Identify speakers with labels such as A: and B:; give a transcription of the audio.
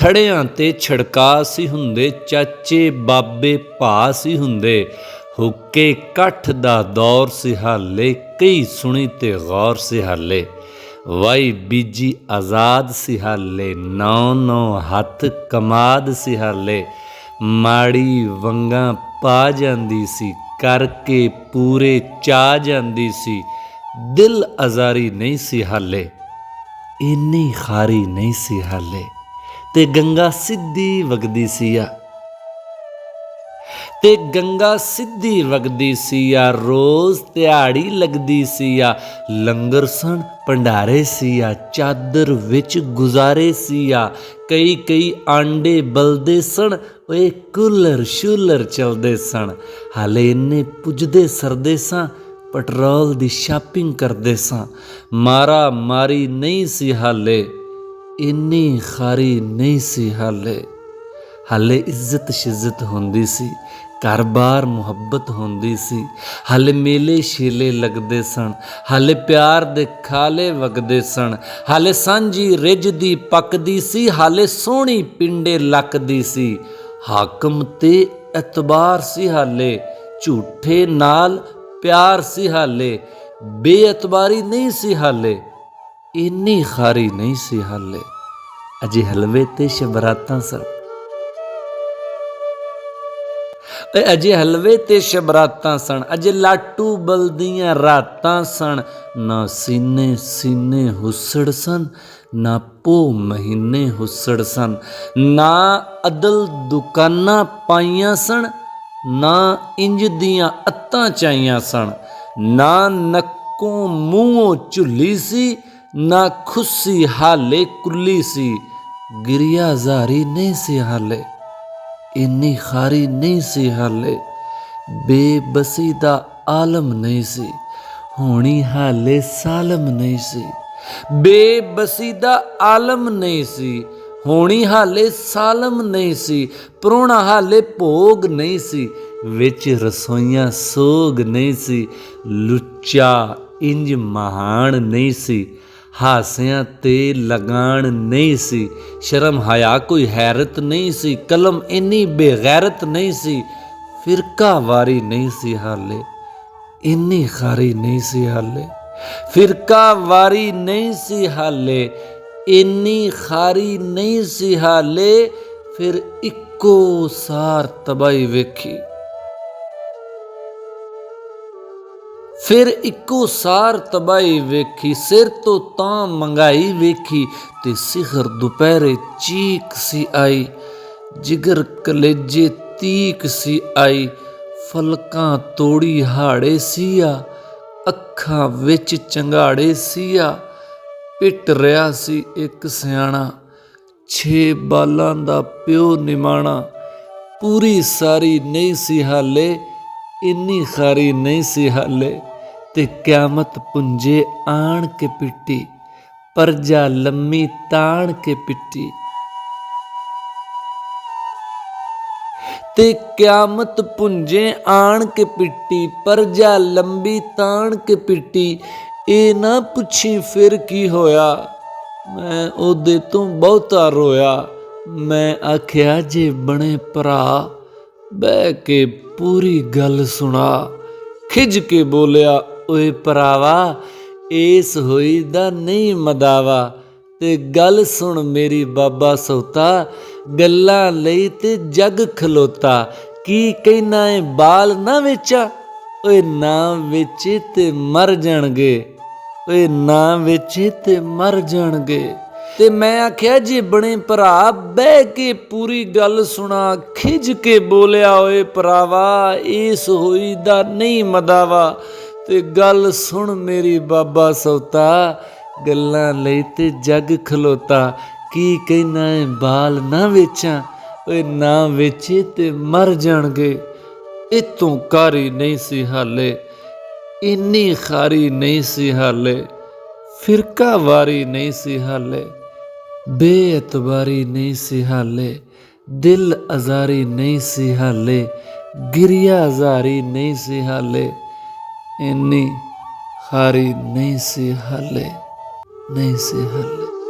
A: ਥੜਿਆਂ ਤੇ ਛੜਕਾ ਸੀ ਹੁੰਦੇ, ਚਾਚੇ ਬਾਬੇ ਭਾ ਸੀ ਹੁੰਦੇ। ਹੁੱਕੇ ਕੱਠ ਦਾ ਦੌਰ ਸੀ ਹਾਲੇ, ਕਈ ਸੁਣੀ ਤੇ ਗੌਰ ਸੀ ਹਾਲੇ। ਵਾਈ ਬੀਜੀ ਆਜ਼ਾਦ ਸੀ ਹਾਲੇ, ਨੌ ਨੌ ਹੱਥ ਕਮਾਦ ਸੀ ਹਾਲੇ। ਮਾੜੀ ਵੰਗਾਂ ਪਾ ਜਾਂਦੀ ਸੀ, ਕਰਕੇ ਪੂਰੇ ਚਾ ਜਾਂਦੀ ਸੀ। ਦਿਲ ਆਜ਼ਾਰੀ ਨਹੀਂ ਸੀ ਹਾਲੇ, ਇੰਨੀ ਖਾਰੀ ਨਹੀਂ ਸੀ ਹਾਲੇ। ਤੇ ਗੰਗਾ ਸਿੱਧੀ ਵਗਦੀ ਸੀ ਆ, ਤੇ ਗੰਗਾ ਸਿੱਧੀ ਵਗਦੀ ਸੀ ਆ, ਰੋਜ਼ ਦਿਹਾੜੀ ਲੱਗਦੀ ਸੀ ਆ। ਲੰਗਰ ਸਣ ਭੰਡਾਰੇ ਸੀ ਆ, ਚਾਦਰ ਵਿੱਚ ਗੁਜ਼ਾਰੇ ਸੀ ਆ। ਕਈ ਕਈ ਆਂਡੇ ਬਲਦੇ ਸਣ, ਓਏ ਕੂਲਰ ਸ਼ੂਲਰ ਚਲਦੇ ਸਣ। ਹਾਲੇ ਇੰਨੇ ਪੁੱਜਦੇ ਸਰਦੇ ਸਾਂ, ਪੈਟਰੋਲ ਦੀ ਸ਼ਾਪਿੰਗ ਕਰਦੇ ਸਾਂ। ਮਾਰਾ ਮਾਰੀ ਨਹੀਂ ਸੀ ਹਾਲੇ, ਇੰਨੀ ਖਾਰੀ ਨਹੀਂ ਸੀ ਹਾਲੇ। ਹਾਲੇ ਇੱਜ਼ਤ ਸ਼ਿੱਜ਼ਤ ਹੁੰਦੀ ਸੀ, ਘਰ-ਬਾਰ ਮੁਹੱਬਤ ਹੁੰਦੀ ਸੀ। ਹਾਲੇ ਮੇਲੇ ਸ਼ੇਲੇ ਲੱਗਦੇ ਸਨ, ਹਾਲੇ ਪਿਆਰ ਦੇ ਖਾਲੇ ਵਗਦੇ ਸਨ। ਹਾਲੇ ਸਾਂਝੀ ਰਿੱਝਦੀ ਪੱਕਦੀ ਸੀ, ਹਾਲੇ ਸੋਹਣੀ ਪਿੰਡੇ ਲੱਕਦੀ ਸੀ। ਹਾਕਮ ਤੇ ਇਤਬਾਰ ਸੀ ਹਾਲੇ, ਝੂਠੇ ਨਾਲ ਪਿਆਰ ਸੀ ਹਾਲੇ। ਬੇਇਤਬਾਰੀ ਨਹੀਂ ਸੀ ਹਾਲੇ, ਇੰਨੀ ਖਾਰੀ ਨਹੀਂ ਸੀ ਹਾਲੇ। ਅਜੇ ਹਲਵੇ ਤੇ ਸ਼ਬਰਾਤਾਂ ਸਨ, ਅਜੇ ਹਲਵੇ ਤੇ ਸ਼ਬਰਾਤਾਂ ਸਨ। ਅਜੇ ਲਾਟੂ ਬਲਦੀਆਂ ਰਾਤਾਂ ਸਨ। ਨਾ ਸੀਨੇ ਸੀਨੇ ਹੁੱਸੜ ਸਨ, ਨਾ ਪੋਹ ਮਹੀਨੇ ਹੁੱਸੜ ਸਨ। ਨਾ ਅਦਲ ਦੁਕਾਨਾਂ ਪਾਈਆਂ ਸਨ, ਨਾ ਇੰਜ ਦੀਆਂ ਅੱਤਾਂ ਚਾਈਆਂ ਸਨ। ਨਾ ਨੱਕੋਂ ਮੂੰਹੋਂ ਝੁੱਲੀ ਸੀ, ਨਾ ਖੁੱਸੀ ਹਾਲੇ ਕੁੱਲੀ ਸੀ। ਗਿਰਿਆ ਜ਼ਾਰੀ ਨਹੀਂ ਸੀ ਹਾਲੇ, ਇੰਨੀ ਖਾਰੀ ਨਹੀਂ ਸੀ ਹਾਲੇ। ਬੇਬਸੀ ਦਾ ਆਲਮ ਨਹੀਂ ਸੀ, ਹੋਣੀ ਹਾਲੇ ਸਾਲਮ ਨਹੀਂ ਸੀ। ਬੇਬਸੀ ਦਾ ਆਲਮ ਨਹੀਂ ਸੀ, ਹੋਣੀ ਹਾਲੇ ਸਾਲਮ ਨਹੀਂ ਸੀ। ਪ੍ਰਾਹੁਣਾ ਹਾਲੇ ਭੋਗ ਨਹੀਂ ਸੀ, ਵਿੱਚ ਰਸੋਈਆਂ ਸੋਗ ਨਹੀਂ ਸੀ। ਲੁੱਚਾ ਇੰਜ ਮਹਾਨ ਨਹੀਂ ਸੀ, ਹਾਸਿਆਂ ਤੇ ਲਗਾਨ ਨਹੀਂ ਸੀ। ਸ਼ਰਮ ਹਯਾ ਕੋਈ ਹੈਰਤ ਨਹੀਂ ਸੀ, ਕਲਮ ਇੰਨੀ ਬੇਗੈਰਤ ਨਹੀਂ ਸੀ। ਫਿਰਕਾ ਵਾਰੀ ਨਹੀਂ ਸੀ ਹਾਲੇ, ਇੰਨੀ ਖਾਰੀ ਨਹੀਂ ਸੀ ਹਾਲੇ। ਫਿਰਕਾ ਵਾਰੀ ਨਹੀਂ ਸੀ ਹਾਲੇ, ਇੰਨੀ ਖਾਰੀ ਨਹੀਂ ਸੀ ਹਾਲੇ। ਫਿਰ ਇੱਕੋ ਸਾਰ ਤਬਾਹੀ ਵੇਖੀ, ਫਿਰ ਇੱਕੋ ਸਾਰ ਤਬਾਹੀ ਵੇਖੀ। ਸਿਰ ਤੋਂ ਤਾਂ ਮੰਗਾਈ ਵੇਖੀ, ਤੇ ਸਿਖਰ ਦੁਪਹਿਰੇ ਚੀਕ ਸੀ ਆਈ। ਜਿਗਰ ਕਲੇਜੇ ਤੀਕ ਸੀ ਆਈ। ਫਲਕਾਂ ਤੋੜੀ ਹਾੜੇ ਸੀਆ, ਅੱਖਾਂ ਵਿੱਚ ਚੰਗਾੜੇ ਸੀਆ। ਪਿੱਟ ਰਿਹਾ ਸੀ ਇੱਕ ਸਿਆਣਾ, 6 ਬਾਲਾਂ ਦਾ ਪਿਓ ਨਿਮਾਣਾ। ਪੂਰੀ ਸਾਰੀ ਨਹੀਂ ਸੀ ਹਾਲੇ, ਇੰਨੀ ਖਾਰੀ ਨਹੀਂ ਸੀ ਹਾਲੇ। ਤੇ ਕਿਆਮਤ ਪੁੰਜੇ ਆਣ ਕੇ ਪਿੱਟੀ, ਪਰਜਾ ਲੰਮੀ ਤਾਣ ਕੇ ਪਿੱਟੀ। ਤੇ ਕਿਆਮਤ ਪੁੰਜੇ ਆਣ ਕੇ ਪਿੱਟੀ, ਪਰਜਾ ਲੰਬੀ ਤਾਣ ਕੇ ਪਿੱਟੀ। ਇਹ ਨਾ ਪੁੱਛੀ ਫਿਰ ਕੀ ਹੋਇਆ, ਮੈਂ ਉਹਦੇ ਤੋਂ ਬਹੁਤਾ ਰੋਇਆ। ਮੈਂ ਆਖਿਆ ਜੇ ਬਣੇ ਭਰਾ, ਬਹਿ ਕੇ ਪੂਰੀ ਗੱਲ ਸੁਣਾ। ਖਿਝ ਕੇ ਬੋਲਿਆ ਓਏ ਭਰਾਵਾ, ਏਸ ਹੋਈ ਦਾ ਨਹੀਂ ਮਦਾਵਾ। ਤੇ ਗੱਲ ਸੁਣ ਮੇਰੀ ਬਾਬਾ ਸੌਤਾ, ਗੱਲਾਂ ਲਈ ਤੇ ਜੱਗ ਖਲੋਤਾ। ਕੀ ਕਹਿਣਾ ਏ ਬਾਲ ਨਾ ਵੇਚਾ, ਓਏ ਨਾ ਵੇਚੇ ਤੇ ਮਰ ਜਾਣਗੇ, ਓਏ ਨਾ ਵੇਚੇ ਤੇ ਮਰ ਜਾਣਗੇ। ਤੇ ਮੈਂ ਆਖਿਆ ਜੇ ਬਣੇ ਭਰਾ, ਬਹਿ ਕੇ ਪੂਰੀ ਗੱਲ ਸੁਣਾ। ਖਿਝ ਕੇ ਬੋਲਿਆ ਓਏ ਭਰਾਵਾ, ਏਸ ਹੋਈ ਦਾ ਨਹੀਂ ਮਦਾਵਾ। ਤੇ ਗੱਲ ਸੁਣ ਮੇਰੀ ਬਾਬਾ ਸੌਤਾ, ਗੱਲਾਂ ਲਈ ਤੇ ਜੱਗ ਖਲੋਤਾ। ਕੀ ਕਹਿਣਾ ਏ ਬਾਲ ਨਾ ਵੇਚਾਂ, ਓਏ ਨਾ ਵੇਚੇ ਤੇ ਮਰ ਜਾਣਗੇ। ਇਤੋਂ ਕਾਰੀ ਨਹੀਂ ਸੀ ਹਾਲੇ, ਇੰਨੀ ਖਾਰੀ ਨਹੀਂ ਸੀ ਹਾਲੇ। ਫਿਰਕਾ ਵਾਰੀ ਨਹੀਂ ਸੀ ਹਾਲੇ, ਬੇਇਤਬਾਰੀ ਨਹੀਂ ਸੀ ਹਾਲੇ। ਦਿਲ ਆਜ਼ਾਰੀ ਨਹੀਂ ਸੀ ਹਾਲੇ, ਗਿਰਿਆ ਜ਼ਾਰੀ ਨਹੀਂ ਸੀ ਹਾਲੇ। ਇੰਨੀ ਖਾਰੀ ਨਹੀਂ ਸੀ ਹਾਲੇ, ਨਹੀਂ ਸੀ ਹਾਲੇ।